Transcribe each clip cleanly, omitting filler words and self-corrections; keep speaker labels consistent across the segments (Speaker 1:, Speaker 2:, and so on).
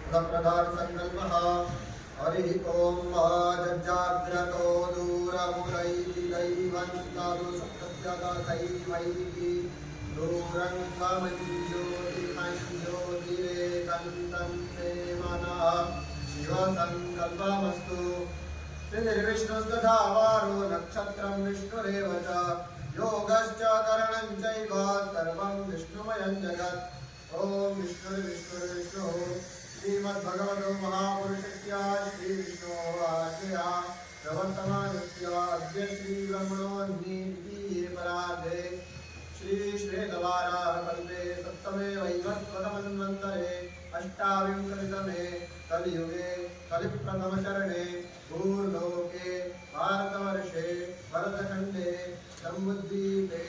Speaker 1: सुखप्रदानसङ्कल्पः हरिः ॐ जज्जाग्रतो दूरमुदैति दैवं साधु सप्तस्य गाथैवैति दूरं त्वमञ्ज्योतिमञ्ज्योतिरेकन्तं मे मनः शिवसङ्कल्पमस्तु श्रीर्विष्णुस्तथा वारो नक्षत्रं विष्णुरेव च योगश्च करणं चैव सर्वं विष्णुमयं जगत् ॐ विष्णुर्विष्णुर्विष्णुः श्रीमद्भगवतो महापुरुषस्य श्रीविष्णोः आज्ञया प्रवर्तमानस्य अद्य श्रीब्रह्मणोन्नीतिये परार्धे श्रीश्वेतवाराहकल्पे सप्तमे वैवस्वतमन्वन्तरे अष्टाविंशतितमे कलियुगे कलिप्रथमचरणे भूर्लोके भारतवर्षे भरतखण्डे जम्बुद्वीपे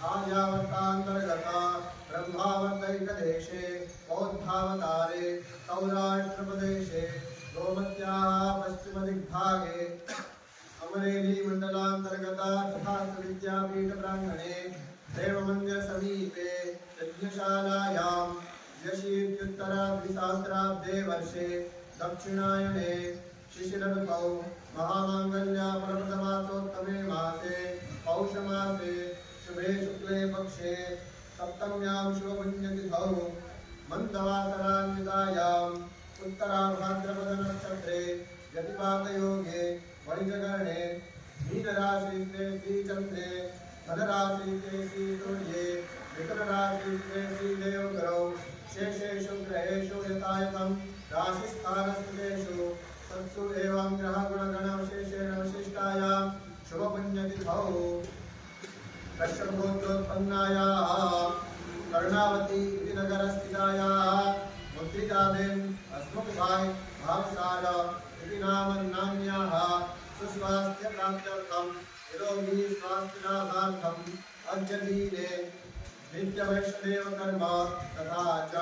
Speaker 1: आर्यावर्तान्तर्गता ब्रह्मावर्तैकदेशे बौद्धावतारे सौराष्ट्रप्रदेशे गोमत्याः पश्चिमदिग्भागे अमरेलीमण्डलान्तर्गता तथास्तु विद्यापीठप्राङ्गणे देवमन्दिरसमीपे यज्ञशालायां द्व्यशीत्युत्तरद्विसहस्राब्दे वर्षे दक्षिणायने शिशिरऋतौ महामाङ्गल्यप्रप्रथमासोत्तमे मासे पौषमासे शुभे शुक्ले पक्षे सप्तम्यां शुभपुण्यतिथौ मन्दवासरान्वितायाम् उत्तराभाद्रपदनक्षत्रे व्यतिपातयोगे वणिजकरणे मीनराशिस्ते श्रीचन्द्रे धनराशिस्ते श्रीसूर्ये मिथुनराशिस्ते श्रीदेवगुरौ शेषेषु ग्रहेषु यथायथं राशिस्थानस्थितेषु सत्सु एवं ग्रहगुणगणविशेषेण विशिष्टायां शुभपुण्यतिथौ कश्यपगोत्रोत्पन्नायाः कर्णावती इति नगरस्थितायाः मुद्रिकाबेन अस्मद्भाई भावसार इति नाम्न्याः सुस्वास्थ्यप्राप्त्यर्थं निरोगी स्वास्थ्यलाभार्थम् अद्यदिने नित्यवैष्णदेवकर्म तथा च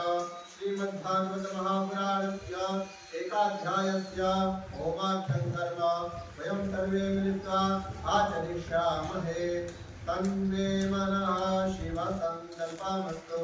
Speaker 1: श्रीमद्भागवत महापुराणस्य एकाध्यायस्य होमाख्यं कर्म वयं सर्वे मिलित्वा आचरिष्यामहे तन्मे मनः शिवसङ्कल्पमस्तु।